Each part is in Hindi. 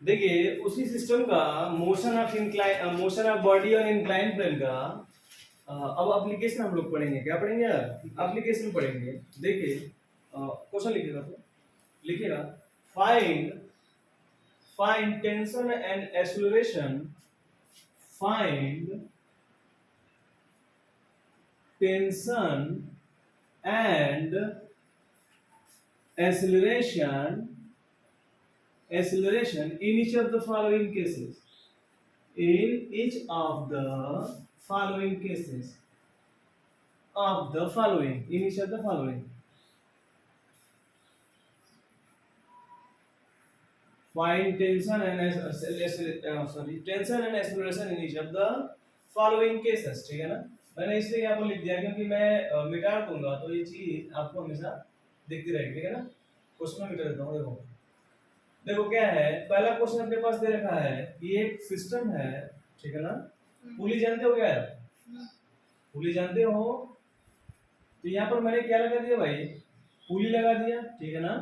देखिए उसी सिस्टम का मोशन ऑफ बॉडी और इंक्लाइन प्लेन का अब एप्लीकेशन हम लोग पढ़ेंगे। क्या पढ़ेंगे यार? एप्लीकेशन पढ़ेंगे। देखिए क्वेश्चन लिखिएगा, तो लिखिएगा find find tension and acceleration, find tension and acceleration in each of the following cases, in each of the following cases of the following, in each of the following. Find tension and tension and acceleration in each of the following cases। ठीक है ना? मैंने इसलिए यहाँ पर लिख दिया क्योंकि मैं मिटा दूंगा तो ये चीज आपको हमेशा दिखती रहेगी। ठीक है ना? क्वेश्चन में मिटा देता हूँ। देखो देखो क्या है, पहला क्वेश्चन अपने पास दे रखा है कि एक सिस्टम है। ठीक है ना? पुली जानते हो क्या है? पुली जानते हो? तो यहाँ पर मैंने क्या लगा दिया भाई? पुली लगा दिया। ठीक है ना?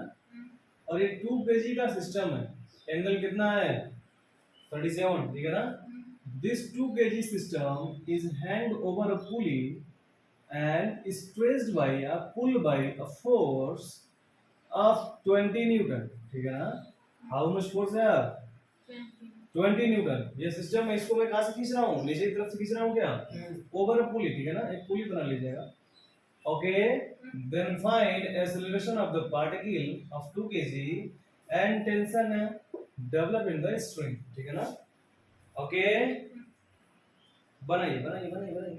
और ये 2 kg का सिस्टम है। एंगल कितना है? 37। ठीक है ना? This 2 kg system is hanged over a pulley and is stressed by a pull by a force of 20 Newton। ठीक है ना? How much force है? 20 न्यूटन। ये सिस्टम है, इसको मैं कहाँ से खींच रहा हूँ? नीचे की तरफ से खींच रहा हूँ क्या? Over a pulley. ठीक है ना? एक पुली बना लीजिएगा। Okay, then find acceleration of the particle of 2 kg and tension develop in the string. ठीक है ना? ओके, बनाइए बनाइए बनाइए बनाइए।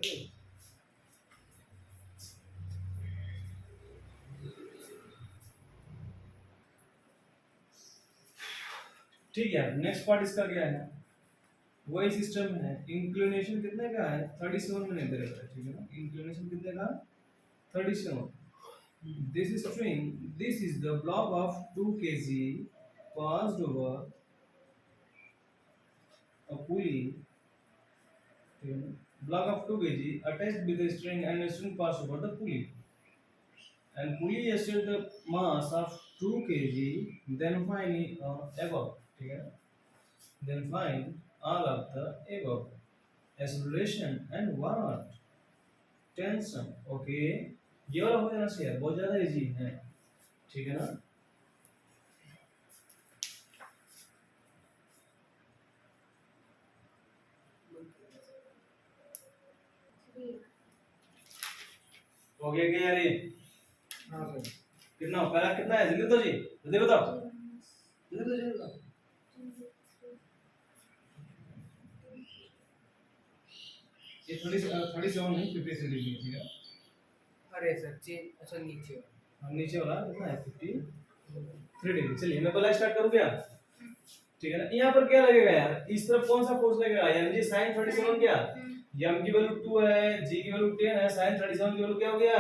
ठीक है, नेक्स्ट पार्ट इसका क्या है? वही सिस्टम है। इंक्लिनेशन कितने का है? 37 में दे रखा है। ठीक है ना? इंक्लिनेशन कितने का? 37। This string, this is the block of 2 kg passed over a pulley. Block of 2 kg attached with a string and a string passed over the pulley. And pulley adjusted the mass of 2 kg. Then find above. ठीक है? Then find all of the above. Acceleration and what? Tension. Okay. ये वाला हो जाना चाहिए, बहुत ज़्यादा इजी है। ठीक है ना? हो गया क्या यार ये? हाँ सर। कितना पहला कितना है? जल्दी तो जी, जल्दी बताओ, जल्दी बताओ। ये 37 नहीं 50 सेंटीमीटर। ठीक है? अरे सर अच्छा नीचे हम नीचे वाला कितना है? 53 डिग्री। चलिए मैं पहला स्टार्ट करूं क्या? ठीक है ना? यहाँ पर क्या लगेगा यार? इस तरफ कौन सा फोर्स लगेगा? यानी जी sin 37 क्या? m की वैल्यू 2 है, g की वैल्यू 10 है, sin 37 की वैल्यू क्या हो गया?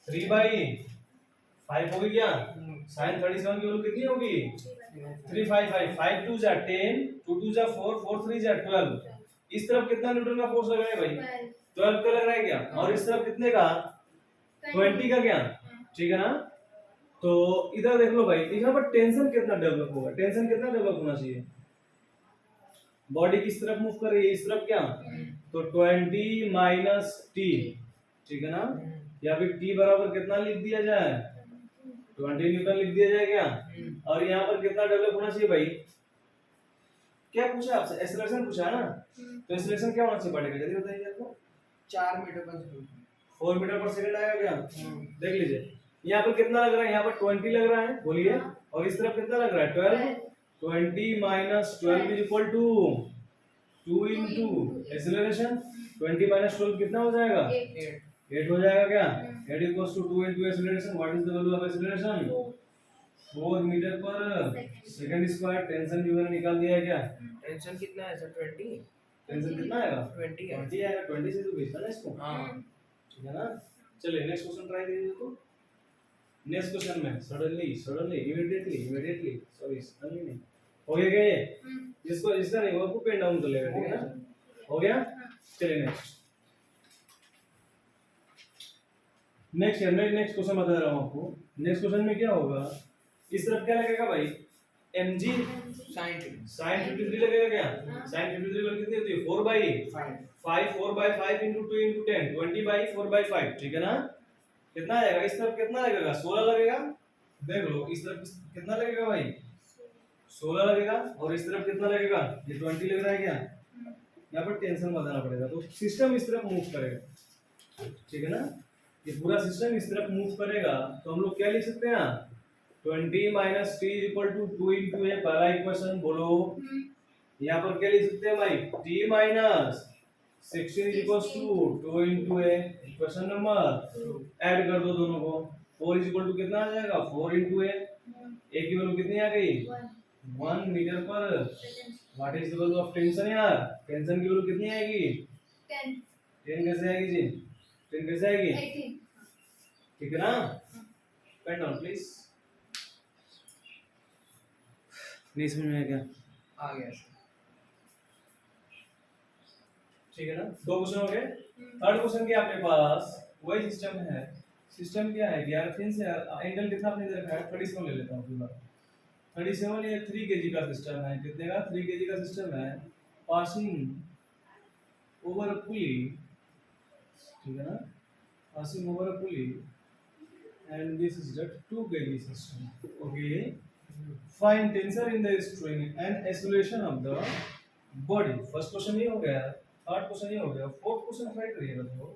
3/5 होगी क्या? sin 37 की वैल्यू कितनी होगी? 355। 5 2 जा 10, 2 2 जा 4, 4 3 जा 12। इस तरफ कितना न्यूटन का फोर्स लग रहा है भाई? 12 का लग रहा है क्या? और इस तरफ कितने का? 20 का क्या? ठीक है ना? तो इधर देख लो भाई, यहाँ पर टेंशन कितना डेवलप होगा? टेंशन कितना डेवलप होना चाहिए? बॉडी किस तरफ मूव कर रही है? इस तरफ क्या? तो 20 माइनस टी। ठीक है ना? या फिर टी बराबर कितना लिख दिया जाए? 20 न्यूटन लिख दिया जाए क्या? और यहाँ पर कितना डेवलप होना चाहिए भाई? क्या पूछा आपसे? एक्सेलरेशन पूछा ना? तो एक्सेलरेशन क्या होना चाहिए बॉडी का? जल्दी बताइए आपको। 4 मीटर पर सेकंड। 4 मीटर पर सेकंड आएगा क्या? देख लीजिए यहाँ पर कितना लग रहा है? यहाँ पर 20 लग रहा है, बोलिए। और इस तरफ कितना लग रहा है? 12। 20 minus 12 is equal to 2 into acceleration. 20 minus 12 कितना हो जाएगा? 8 हो जाएगा क्या? 8 equals to 2 into acceleration. What is the value of acceleration? 4 metre पर सेकंड स्क्वायर। टेंशन भी मैंने निकाल दिया है क्या? टेंशन कितना है सर? 20। टेंशन कितना आएगा? 20 है। 20 आएगा। 20 से तो भेजना ना इसको। हाँ ठीक है ना? चलिए नेक्स्ट क्वेश्चन ट्राई कीजिए। तो नेक्स्ट क्वेश्चन में सडनली इमीडिएटली सॉरी सडनली नहीं हो गया क्या ये? इसको इसका नहीं होगा, पेन डाउन कर लेगा। ठीक है ना? हो गया? चलिए नेक्स्ट क्वेश्चन बता रहा हूँ आपको। नेक्स्ट क्वेश्चन में क्या होगा? इस तरफ क्या लगेगा भाई? एम जी साइन साइन 53 लगेगा क्या? साइन 53 वैल्यू कितनी होती है? 4 by 5 4 by 5 into 2 into 10 20 by 4 by 5 ठीक है ना? कितना आएगा? इस तरफ कितना लगेगा? 16 लगेगा। देख लो इस तरफ कितना लगेगा भाई? 16 लगेगा और इस तरफ कितना लगेगा? ये 20 लग रहा है क्या? यहाँ पर टेंशन बताना पड़ेगा तो सिस्टम इस तरफ मूव करेगा ठीक है ना? ये पूरा सिस्टम इस तरफ मूव करेगा तो हम लोग क्या लिख सकते हैं? 20 minus T is equal to 2 into A पहला इक्वेशन बोलो। यहाँ पर क्या लिख सकते हैं भाई? T minus 16 is equal to 2 into A equation number add कर दो दोनों को 4 इज इक्वल टू कितना आ जाएगा? 4 इंटू ए की वैल्यू कितनी आ गई? 1 मीटर पर what is the value of tension यार? टेंशन की वैल्यू कितनी आएगी? 10 10 कैसे आएगी जी? 10 कैसे आएगी? 18 ठीक है ना? Pen down please. नहीं समझ में आया क्या? आ गया सर। ठीक है ना? दो क्वेश्चन हो गए। थर्ड क्वेश्चन क्या आपके पास? वही सिस्टम है। सिस्टम क्या है यार? फिर से एंगल कितना आपने दे रखा है? 37 ले लेता हूं पूरा। 37 ये 3 केजी का सिस्टम है। कितने का? 3 केजी का सिस्टम है। पासिंग ओवर अ पुली ठीक है ना? Passing over a pulley and this is the 2 kg system. Okay. Find tensor in the string and acceleration of the body. First question ये हो गया, थर्ड क्वेश्चन ये हो गया, फोर्थ क्वेश्चन ट्राई करिएगा तो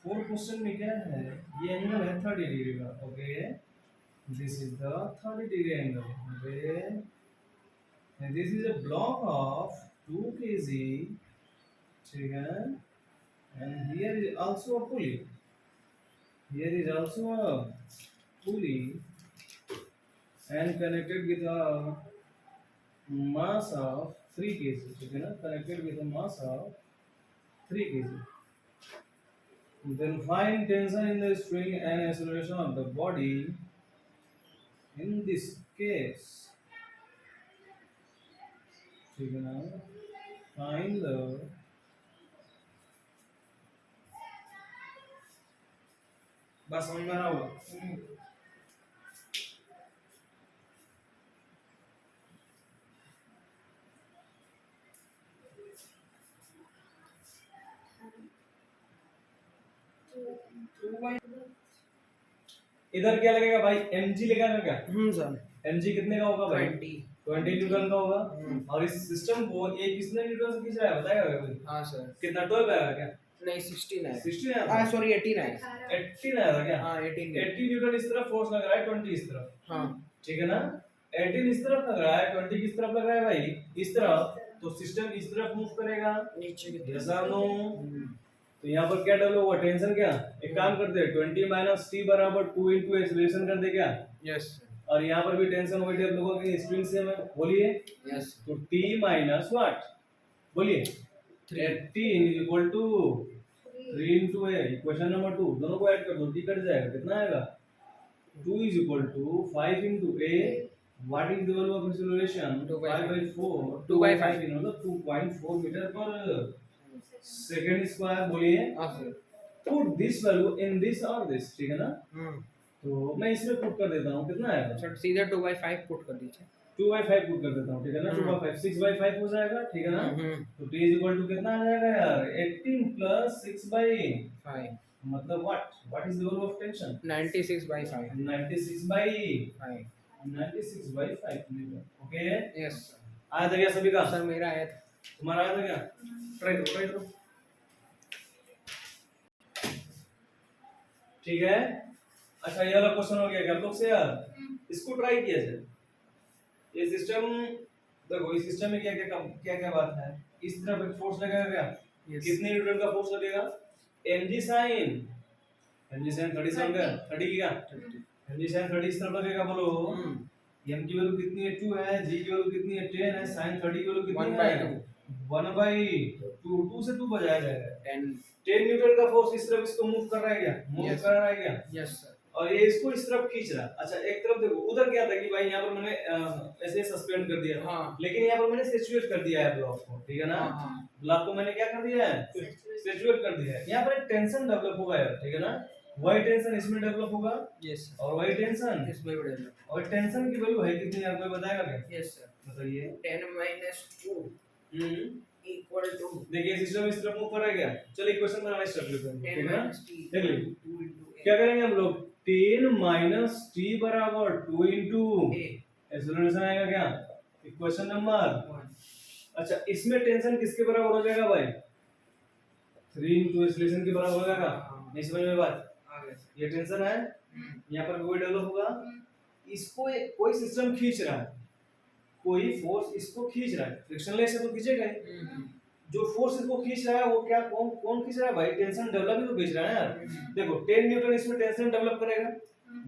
फोर्थ क्वेश्चन में क्या है? ये एंगल है 30 डिग्री का। Okay, this is the 30 degree angle. Okay, and this is a block of 2 kg ठीक है, and here is also a pulley. Here is also a pulley and connected with a mass of 3 kg. ठीक है ना? Connected with a mass of 3 kg. Then find tension in the string and acceleration of the body. In this case, ठीक है ना? Find the बस समझ में आ रहा होगा। इधर क्या लगेगा भाई? mg लगेगा क्या? सर। mg कितने का होगा भाई? 20 20 न्यूटन का होगा। और इस सिस्टम को ये कितने न्यूटन से खींच रहा है बताएगा क्या कोई? हाँ सर। कितना 12 आएगा क्या? नहीं 16 है। 16 आया हाँ था? सॉरी 18 है। 18 आया था क्या? हाँ 18 80 न्यूटन इस तरफ फोर्स लग रहा है, 20 इस तरफ। हाँ ठीक है ना? 18 इस तरफ लग रहा है, 20 किस तरफ लग रहा है भाई? इस तरफ। तो सिस्टम इस तरफ मूव करेगा। नीचे की यस और नो? तो यहाँ पर क्या डालो हुआ? टेंशन क्या? एक काम करते हैं 20 माइनस टी बराबर 2 इंटू एक्सेलरेशन कर दे क्या? यस और यहाँ पर भी टेंशन होगी आप लोगों की स्प्रिंग से में बोलिए। यस तो टी माइनस व्हाट? बोलिए 18 is equal to 3 into A equation number 2 दोनों को ऐड कर दो, टी कट जाएगा, कितना आएगा? 2 is equal to 5 into A what is the value of acceleration? 2 by 5 by 4 2 by 5 मतलब 2.4 मीटर पर सेकंड स्क्वायर। बोलिए हाँ sir. Put this value in this और दिस ठीक है ना? हम्म तो मैं इसमें पुट कर देता हूँ, कितना आएगा? सर सीधा 2/5 पुट कर दीजिए। 2/5 पुट कर देता हूँ ठीक है ना? 2/5 6/5 हो जाएगा ठीक है ना? तो t इज इक्वल टू कितना आ जाएगा यार? 18 प्लस 6/5 मतलब what is the value of tension? 96/5 96/5 Newton. Okay, yes आया था क्या सभी का? सर मेरा आया था। तुम्हारा आया था क्या? ट्राई करो ठीक है। अच्छा ये वाला क्वेश्चन हो गया क्या आप लोग से यार? इसको ट्राई किया जाए। ये सिस्टम देखो, इस सिस्टम में क्या बात है? इस तरफ एक फोर्स लगेगा क्या? कितने न्यूटन का फोर्स लगेगा? mg sin 30 से होगा 30 की क्या? mg sin 30 इस तरफ लगेगा बोलो। m की वैल्यू कितनी है? 2 है। g की वैल्यू कितनी है? 10 है। sin 30 की वैल्यू कितनी है? 1/2 2 से 2 बजाया जाएगा। 10 न्यूटन का फोर्स इस तरफ इसको मूव कर रहा है क्या? मूव कर रहा है क्या? Yes sir. और ये इसको इस तरफ खींच रहा। अच्छा एक तरफ देखो, उधर क्या था कि भाई यहाँ पर मैंने ऐसे सस्पेंड कर दिया हाँ। लेकिन यहाँ पर मैंने सिचुएट कर दिया है ब्लॉक को ठीक है ना? ब्लॉक को मैंने क्या कर दिया है? सिचुएट कर दिया है। यहाँ पर एक टेंशन डेवलप होगा यार ठीक है ना? वही टेंशन इसमें डेवलप होगा यस सर, और वही टेंशन इस बाई डेवलप, और टेंशन की वैल्यू है कितनी यार कोई बताएगा क्या? यस सर, बताइए। 10 minus 2 equal to देखिए सिस्टम इस तरफ मूव कर रहा है क्या? चलिए इक्वेशन बनाना स्टार्ट करते हैं, 10 ठीक है ना? minus t देख लीजिए 2 into a क्या करेंगे हम लोग 10 माइनस टी बराबर 2 इंटू a एक्सेलरेशन आएगा क्या? इक्वेशन नंबर 1 अच्छा इसमें टेंशन किसके बराबर हो जाएगा भाई? 3 इंटू एक्सेलरेशन के बराबर हो जाएगा। नहीं समझ में बात? आ गया सर, ये टेंशन है, यहाँ पर कोई डेवलप होगा, इसको कोई सिस्टम खींच रहा है, कोई फोर्स इसको खींच रहा है, फ्रिक्शनलेस है तो खींचेगा ही। जो फोर्स इसको खींच रहा है वो क्या कौन कौन खींच रहा है भाई? टेंशन डेवलप ही तो खींच रहा है यार। देखो 10 न्यूटन इसमें टेंशन डेवलप करेगा,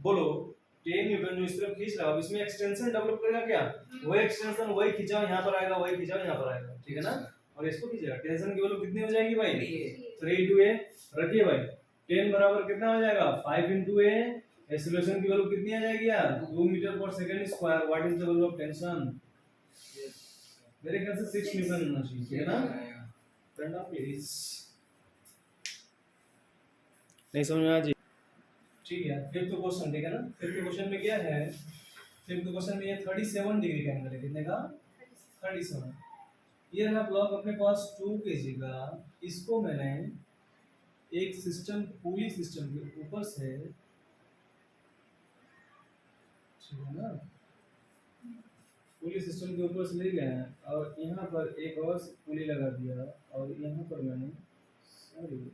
बोलो 10 न्यूटन जो इस तरफ खींच रहा है अब इसमें एक्सटेंशन डेवलप करेगा क्या? वही एक्सटेंशन वही खिंचाव यहाँ पर आएगा, वही खिंचाव यहाँ पर आएगा, ठीक है ना? और इसको खींचेगा, टेंशन की वैल्यू कितनी हो जाएगी भाई? 3 into a रखिए भाई 10 बराबर कितना हो जाएगा? 5 into a एक्सेलरेशन की वैल्यू कितनी आ जाएगी यार? 2 मीटर पर second square. What is the value of tension? मेरे ख्याल से 6 न्यूटन होना चाहिए, ठीक है ना? Turn off please. नहीं समझ में आ जी? ठीक है, फिफ्थ क्वेश्चन, ठीक है ना? फिफ्थ क्वेश्चन में क्या है? फिफ्थ क्वेश्चन में ये 37 डिग्री का एंगल है, कितने का? 37। ये रहा ब्लॉक अपने पास 2 kg का, इसको मैंने एक सिस्टम पुली सिस्टम के ऊपर से, ठीक है ना, पुली सिस्टम के ऊपर से ले गए हैं और यहाँ पर एक और पुली लगा दिया और यहाँ पर मैंने सॉरी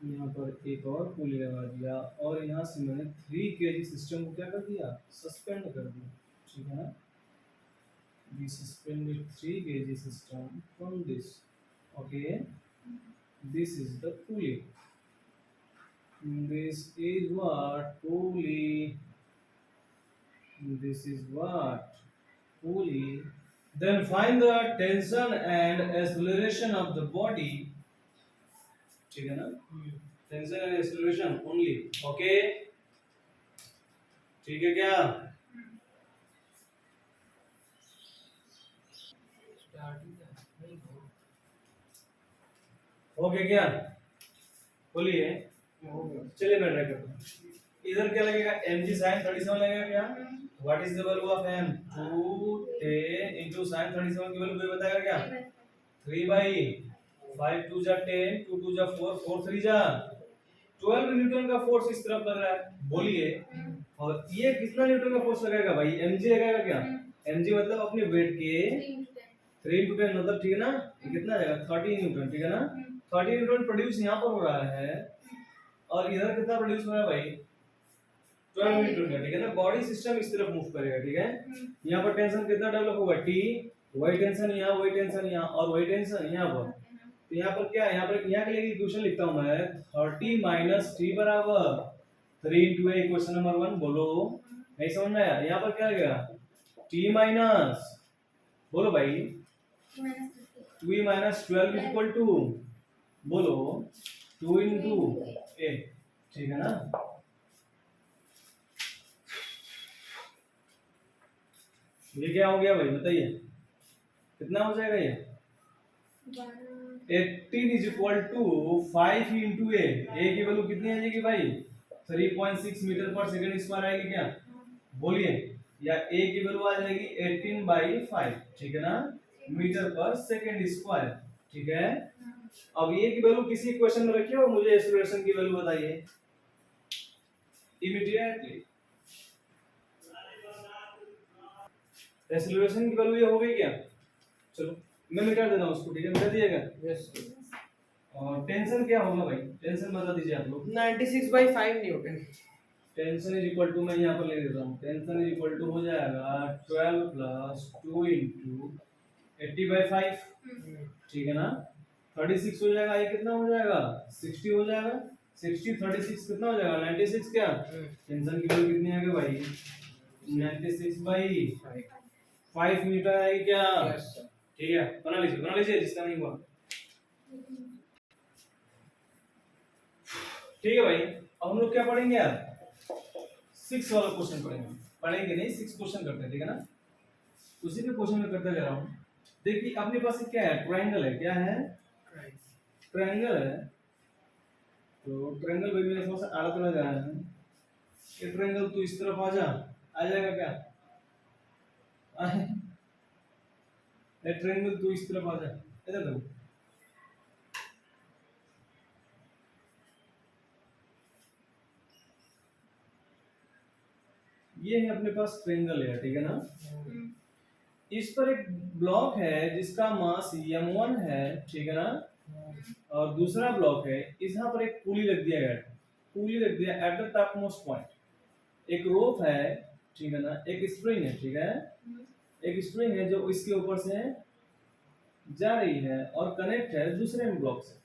यहाँ पर एक और पुली लगा दिया और यहाँ से मैंने 3 kg सिस्टम को क्या कर दिया? सस्पेंड कर दिया, ठीक है ना? We suspended 3 kg system from this. Okay, this is the pulley. This is what pulley. This is what pulley. Then find the tension and acceleration of the body. ठीक है ना? Tension and acceleration only. Okay. ठीक है क्या? ओके क्या? बोलिए। चलिए मैं ट्राई करता हूँ। इधर क्या लगेगा? mg sin 37 लगेगा क्या? What is the value of m? 2 into sin 37 की वैल्यू कोई बताएगा क्या? 3 by 5 2 जा 10 2 2 जा 4 4 3 जा 12 न्यूटन का फोर्स इस तरफ लग रहा है, बोलिए। और ये कितना न्यूटन का फोर्स लगाएगा भाई? mg लगाएगा क्या? mg मतलब अपने वेट के 3 into 10 मतलब, ठीक है ना? ये कितना आएगा? 30 न्यूटन, ठीक है ना? 30 न्यूटन प्रोड्यूस यहाँ पर हो रहा है और इधर कितना प्रोड्यूस हो रहा है भाई? 12 न्यूटन का, ठीक है ना? बॉडी सिस्टम इस तरफ मूव करेगा, ठीक है? यहाँ पर टेंशन कितना डेवलप होगा? टी, वही टेंशन यहाँ, वही टेंशन यहाँ और वही टेंशन यहाँ पर। तो यहाँ पर क्या है? यहाँ पर यहाँ के लिए इक्वेशन लिखता हूँ मैं 30 माइनस टी बराबर 3 into a, इक्वेशन नंबर 1। बोलो, नहीं समझ में आया? यहाँ पर क्या लगेगा? टी माइनस, बोलो भाई, 2 माइनस 12 इक्वल टू, बोलो 2 into a, ठीक है ना? ये क्या हो गया भाई? बताइए कितना हो जाएगा ये? 18 इज इक्वल टू 5 इंटू ए। ए की वैल्यू कितनी आ जाएगी भाई? 3.6 मीटर पर सेकंड स्क्वायर आएगी क्या? बोलिए। या ए की वैल्यू आ जाएगी 18/5, ठीक है ना? मीटर पर सेकंड स्क्वायर, ठीक है? अब ए की वैल्यू किसी इक्वेशन में रखिए और मुझे एक्सेलरेशन की वैल्यू बताइए इमीडिएटली। एक्सेलरेशन की वैल्यू ये हो गई क्या? चलो मैं मिटा दे रहा हूं उसको, ठीक है? मिटा दिएगा? यस, और टेंशन क्या होगा भाई? टेंशन बता दीजिए आप लोग। 96/5 newton. Tension is equal to, मैं यहाँ पर लिख देता हूँ, टेंशन इज इक्वल टू हो जाएगा 12 प्लस 2 इंटू 80/5, ठीक है ना? 36 हो जाएगा। ये कितना हो जाएगा? 60 हो जाएगा। 60 36 कितना हो जाएगा? 96 क्या? टेंशन की वैल्यू कितनी आएगी भाई? 96/5 न्यूटन आएगी क्या? यस सर, ठीक है, बना लीजिए जिसका नहीं हुआ। ठीक है भाई, अब हम लोग क्या पढ़ेंगे यार? 6 वाला क्वेश्चन पढ़ेंगे नहीं, 6 क्वेश्चन करते हैं, ठीक है ना? उसी के क्वेश्चन में करते जा रहा हूँ। देखिए अपने पास क्या है? ट्रायंगल है। क्या है? ट्रायंगल है। तो ट्रायंगल भाई मेरे थोड़ा सा आड़ा तेड़ा जा रहा है। ये ट्रायंगल तू इस तरफ आ जाएगा क्या? आए। ये ट्रायंगल तू इस तरफ आ जा, इधर देखो। ये है अपने पास ट्रायंगल है, ठीक है ना? इस पर एक ब्लॉक है जिसका मास m1 है, ठीक है ना? और दूसरा ब्लॉक है, यहाँ पर एक पुली रख दिया गया है, पुली रख दिया at the top most point. एक रोप है, ठीक है ना? एक स्प्रिंग है, ठीक है? एक स्प्रिंग है जो इसके ऊपर से जा रही है और कनेक्ट है दूसरे ब्लॉक से,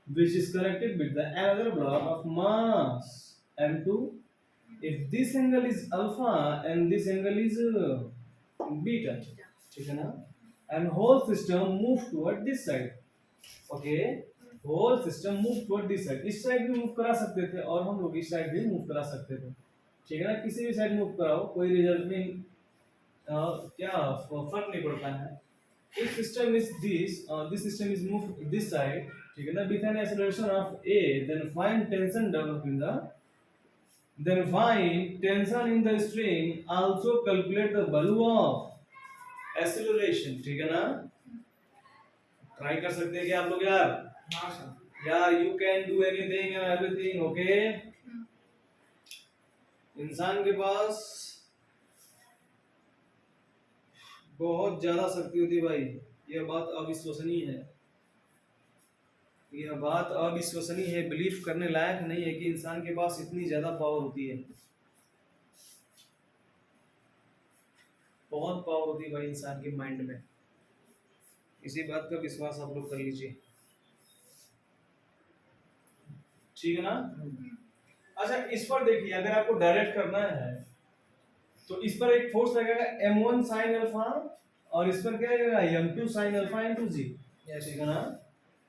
which is connected with the another block of mass m2 if this angle is alpha and this angle is beta, ठीक है ना? and whole system move toward this side, okay? whole system move toward this side, इस साइड भी मूव करा सकते थे और हम लोग इस साइड भी मूव करा सकते थे, ठीक है ना? किसी भी साइड मूव कराओ कोई रिजल्ट में क्या फर्क नहीं पड़ता है। if system is this system is moved this side, ठीक है ना? with an acceleration of a, then find tension in the string, also calculate the value of acceleration, ठीक है ना? ट्राई कर सकते हैं क्या आप लोग यार? हाँ सर। यार you can do anything and everything, okay? इंसान के पास बहुत ज्यादा शक्ति होती है भाई, यह बात अविश्वसनीय है, यह बात अविश्वसनीय है, बिलीव करने लायक नहीं है कि इंसान के पास इतनी ज्यादा पावर होती है। बहुत पावर होती है भाई इंसान के माइंड में, इसी बात का विश्वास आप लोग कर लीजिए, ठीक है ना? अच्छा इस पर देखिए, अगर आपको डायरेक्ट करना है तो इस पर एक फोर्स लगेगा m1 sin अल्फा और इस पर क्या लगेगा m2 sin alpha into g, ठीक है ना?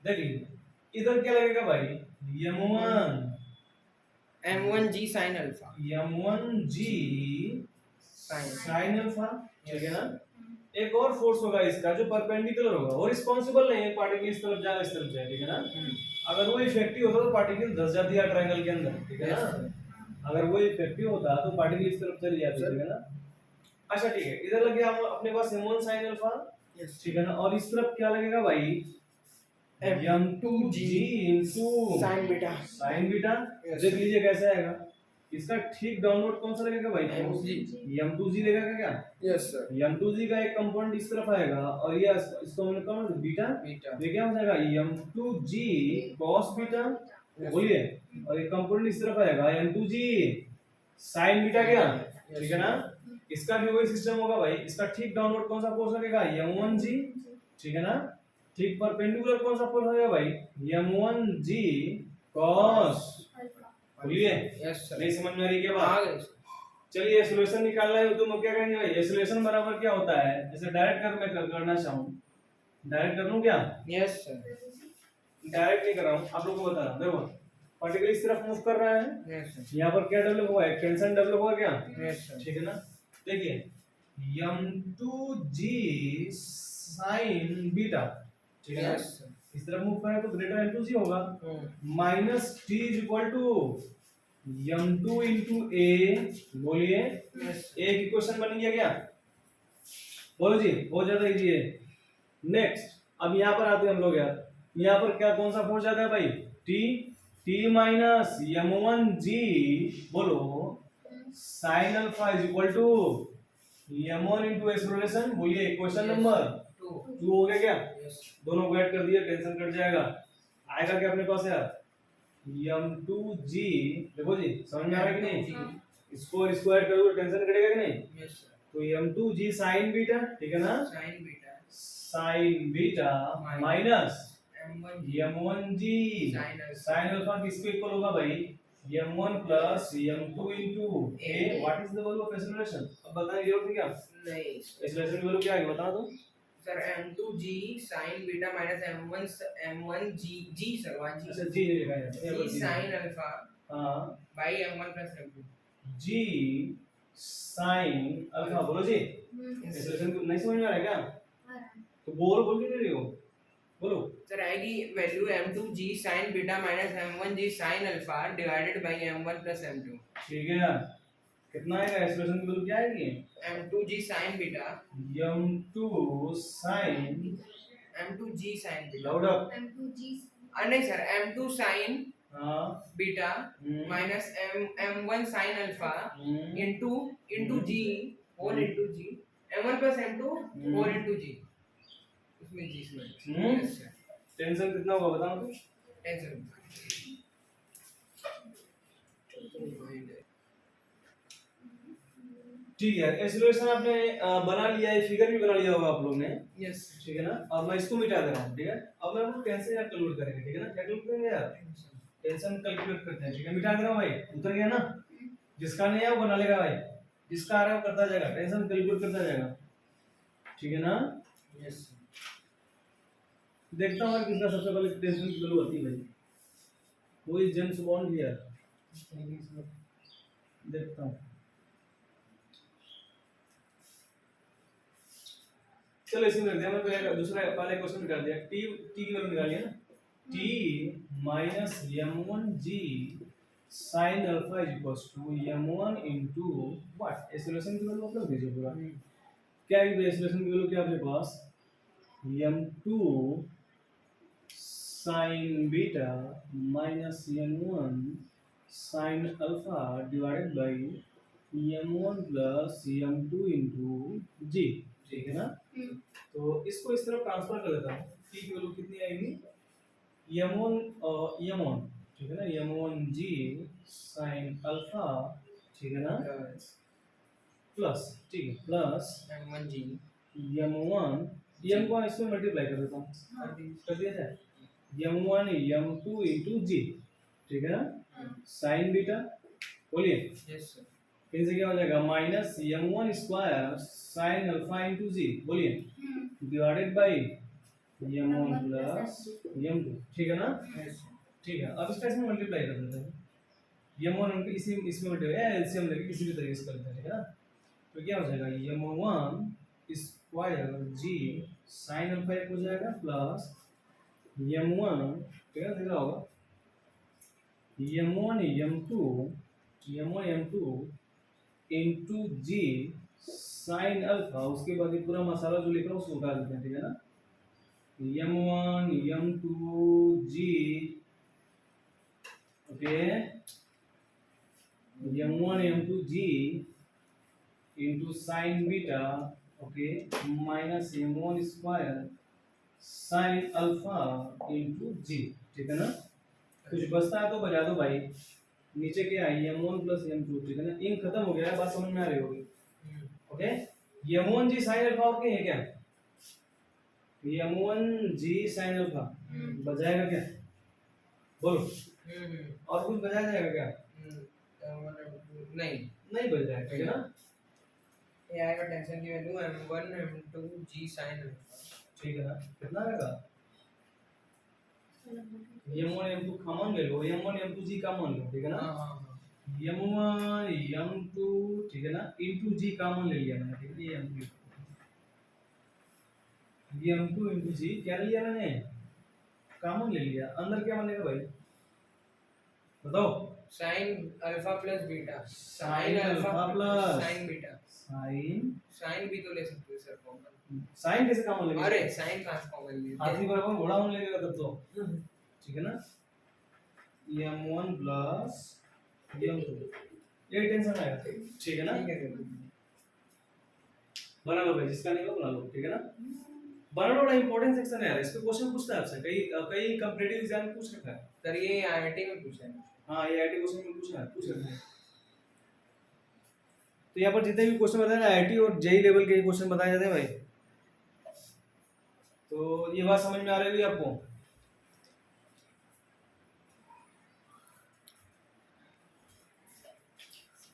देखिए इधर क्या लगेगा भाई m1g sin alpha, m1g sin alpha, ठीक है ना? एक और फोर्स होगा इसका जो परपेंडिकुलर होगा, वो रिस्पांसिबल नहीं है पार्टिकल इस तरफ जाए इस तरफ जाए, ठीक है ना? अगर वो इफेक्टिव होता तो पार्टिकल धंस जाती है ट्रायंगल के अंदर, ठीक है ना? अगर वो इफेक्टिव होता तो पार्टिकल इस तरफ चली जाती, ठीक है ना? अच्छा ठीक है, इधर लगे हम अपने पास m1 sin अल्फा, ठीक है ना? और इस तरफ क्या लगेगा भाई m2g sin beta, sin beta. देख लीजिए कैसे आएगा, इसका ठीक डाउनवर्ड कौन सा लगेगा भाई? m2g लगेगा क्या? Yes sir. m2g का एक कंपोनेंट इस तरफ आएगा और ये इसको हमने कहा ना बीटा, ये क्या हो जाएगा m2g cos बीटा, बोलिए, और एक कंपोनेंट इस तरफ आएगा m2g sin बीटा, क्या? ठीक है ना? इसका भी वही सिस्टम होगा भाई, इसका ठीक डाउनवर्ड कौन सा फोर्स लगेगा m1g, ठीक है ना? ठीक परपेंडिकुलर कौन सा फोर्स लगेगा भाई m1g cos, बोलिए। Yes sir. नहीं समझ में आ रही क्या बात? आ गए सर। चलिए सॉल्यूशन निकालना है तो हम क्या करेंगे भाई, सॉल्यूशन बराबर क्या होता है, जैसे डायरेक्ट मैं करना चाहूँ, डायरेक्ट कर लूं क्या? Yes sir. डायरेक्ट नहीं कर रहा हूँ, आप लोगों को बता रहा हूँ। देखो पार्टिकल इस तरफ मूव कर रहा है, यस सर। यहाँ पर क्या डेवलप हुआ है, टेंशन डेवलप हुआ क्या? Yes sir. ठीक है ना? देखिए m2g sin बीटा, ठीक है ना? Yes sir. इस तरफ मूव कर रहा है तो ग्रेटर m2g होगा, minus t is equal to m2 into a, बोलिए। एक इक्वेशन बन गया क्या? बोलो जी, बहुत ज्यादा इजी है। नेक्स्ट अब यहाँ पर आते हैं हम लोग यार, यहाँ पर क्या कौन सा फोर्स जाता है भाई? t माइनस m1g, बोलो, sin alpha is equal to m1 into acceleration, बोलिए इक्वेशन नंबर 2 हो गया क्या? दोनों को ऐड कर दिया, टेंशन कट जाएगा, आएगा क्या अपने पास यार m2g, देखो जी समझ में आ रहा है कि नहीं? इसको ऐड करोगे टेंशन कटेगा कि नहीं? Yes sir. तो m2g sin बीटा, ठीक है ना? sin beta, sin beta minus m1g sin alpha किसको इक्वल होगा भाई? m1 plus m2 into a, what is the value of acceleration? अब बताने की जरूरत है क्या? नहीं एक्सेलरेशन की वैल्यू क्या है बता दो sir. m2g sin beta minus m1g sir, 1g अच्छा जी लिखा है g sin अल्फा हां by m1 plus m2 g sin alpha, बोलो जी। एक्सेलरेशन को नहीं समझ में आ रहा है क्या? तो बोल नहीं रही हो, बोलो। सर आएगी value m2g sin beta minus m1g sin alpha divided by m1 plus m2। ठीक है यार, कितना आएगा एक्सप्रेशन की वैल्यू क्या आएगी? m2g sin beta m2 sin m2g sin beta loud up. M2G नहीं सर m2 sin हाँ beta minus m1 sin alpha into g whole into g m1 plus m2 whole into g इसमें g इसमें यस सर टेंशन कितना होगा बताओ तो। टेंशन ठीक है, एक्सेलरेशन आपने बना लिया है, फिगर भी बना लिया होगा आप लोग ने। यस ठीक है ना, अब मैं इसको मिटा दे रहा हूँ। ठीक है, अब मैं आपको टेंशन यार कैलकुलेट करेंगे। ठीक है ना, क्या कैलकुलेट करेंगे यार? टेंशन कैलकुलेट करते हैं। ठीक है, मिटा दे रहा हूँ भाई, उतर गया ना। जिसका नहीं है वो बना लेगा भाई, जिसका आ रहा है वो करता जाएगा, टेंशन कैलकुलेट करता जाएगा। ठीक है ना, यस देखता हूँ किसका सबसे पहले टेंशन की वैल्यू आती है भाई। वो इज जेम्स बॉन्ड हियर, देखता हूँ। चलो इसमें रख दिया, मैं पहले दूसरा पहले क्वेश्चन निकाल दिया। टी टी की वैल्यू निकालिए ना, T minus m1g sin alpha is equals to m1 into what, acceleration की वैल्यू मतलब दीजिए पूरा। क्या है एक्सेलरेशन की वैल्यू क्या आपके पास? m2 sin beta minus m1 sin alpha divided by m1 plus m2 into g। ठीक है ना, तो इसको इस तरफ ट्रांसफर कर देता हूँ। t की वैल्यू कितनी आएगी? m1 ठीक है ना, m1g sin अल्फा। ठीक है ना, प्लस, ठीक है, प्लस m1g m1 m को इसमें मल्टीप्लाई कर देता हूँ। कर दिया जाए m1 m2 इनटू g। ठीक है ना, sin बीटा, बोलिए यस सर फिर से क्या हो जाएगा? Minus m1 square sin alpha into g, बोलिए divided by m1 plus m2। ठीक है ना, यस ठीक है। अब इसका इसमें मल्टीप्लाई कर देते हैं। m1 उनके इसी इसमें मल्टीप्लाई एलसीएम लेके किसी भी तरीके से कर देते हैं। ठीक है ना, तो क्या हो जाएगा? m1 square g sin alpha एक हो जाएगा प्लस m1, ठीक है, दिख रहा होगा, m1 m2 into g sin alpha. उसके बाद ये पूरा मसाला जो लिख रहा हूँ उसको उतार देते हैं। ठीक है ना, m1 m2 g, okay, m1 m2 g into sin beta, okay, minus m1 square sin alpha into g। ठीक है ना, कुछ बचता है तो बजा दो भाई। नीचे क्या है? m1 plus m2। ठीक है ना, इन खत्म हो गया है, बात समझ में आ रही होगी। ओके, m1g sin अल्फा और क्या है? क्या m1g sin अल्फा बजाएगा क्या? बोलो, और कुछ बजाया जाएगा क्या? नहीं नहीं बज जाएगा। ठीक है ना, ये आएगा टेंशन की value m1 m2 g sin alpha. ठीक है ना, कितना आएगा? m1 m2 कॉमन ले लो, m1 m2 g कॉमन लो। ठीक है ना, हाँ m1 m2, ठीक है ना, इनटू g कॉमन ले लिया मैंने। ठीक है, ये m2 इनटू g क्या ले लिया मैंने? कॉमन ले लिया। अंदर क्या बनेगा भाई बताओ? sin alpha plus beta sin alpha plus sin beta sin भी तो ले सकते हो सर कॉमन। sin कैसे कॉमन लेंगे? अरे sin कहाँ से कॉमन लिए? हाथी बराबर घोड़ा होने लगेगा तब तो। ठीक है ना, m1 प्लस m2, ये टेंशन आएगा। ठीक है ना, ठीक है सर बना लो भाई, जिसका नहीं हो बना लो। ठीक है ना, बनाना बड़ा इंपॉर्टेंट सेक्शन है यार, इस पे क्वेश्चन पूछता है आपसे, कई कॉम्पिटिटिव एग्जाम में पूछ रखा है। सर ये आईआईटी में पूछा है। हाँ, ये आईटी क्वेश्चन में पूछ रखा है। तो यहाँ पर जितने भी क्वेश्चन बताए ना आईटी और जेई लेवल के क्वेश्चन बताए जाते हैं भाई। तो ये बात समझ में आ रही है आपको?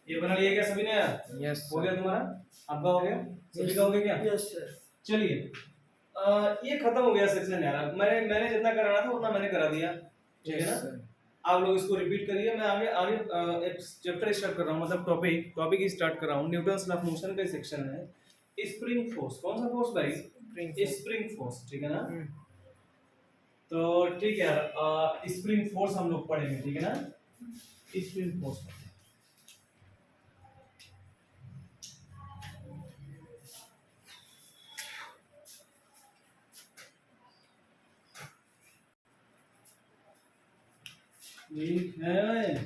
ये बना लिया क्या सभी ने यार? यस हो गया तुम्हारा? आपका हो गया? सभी का हो गया क्या? Yes sir. चलिए, ये खत्म हो गया सेक्शन यार। मैंने जितना कराना था उतना मैंने करा दिया। ठीक है ना, आप लोग इसको रिपीट करिए। मैं आगे आगे एक चैप्टर स्टार्ट कर रहा हूँ, मतलब टॉपिक स्टार्ट कर रहा हूँ। न्यूटन्स लॉ ऑफ मोशन का सेक्शन है स्प्रिंग फोर्स। कौन सा फोर्स भाई? Spring force. ठीक है ना, तो ठीक है यार, स्प्रिंग फोर्स हम लोग पढ़ेंगे, ठीक है ना? स्प्रिंग फोर्स ठीक है।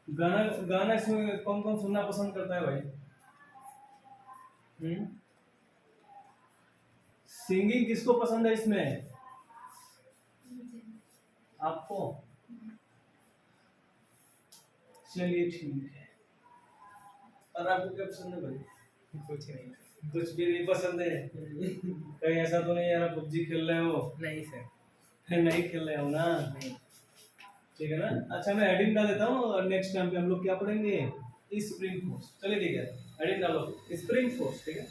गाना गाना इसमें कौन कौन सुनना पसंद करता है भाई? सिंगिंग किसको पसंद है इसमें? आपको? चलिए ठीक है। और आपको क्या पसंद है भाई? कुछ नहीं कुछ भी नहीं पसंद है? कहीं ऐसा तो नहीं यार पबजी खेल रहे हो? नहीं सर नहीं खेल रहे हो ना? नहीं ठीक है ना? अच्छा मैं हेडिंग डाल देता हूँ और नेक्स्ट टाइम पे हम लोग क्या पढ़ेंगे? Spring force. चलिए ठीक है, हेडिंग डालो स्प्रिंग फोर्स, ठीक है?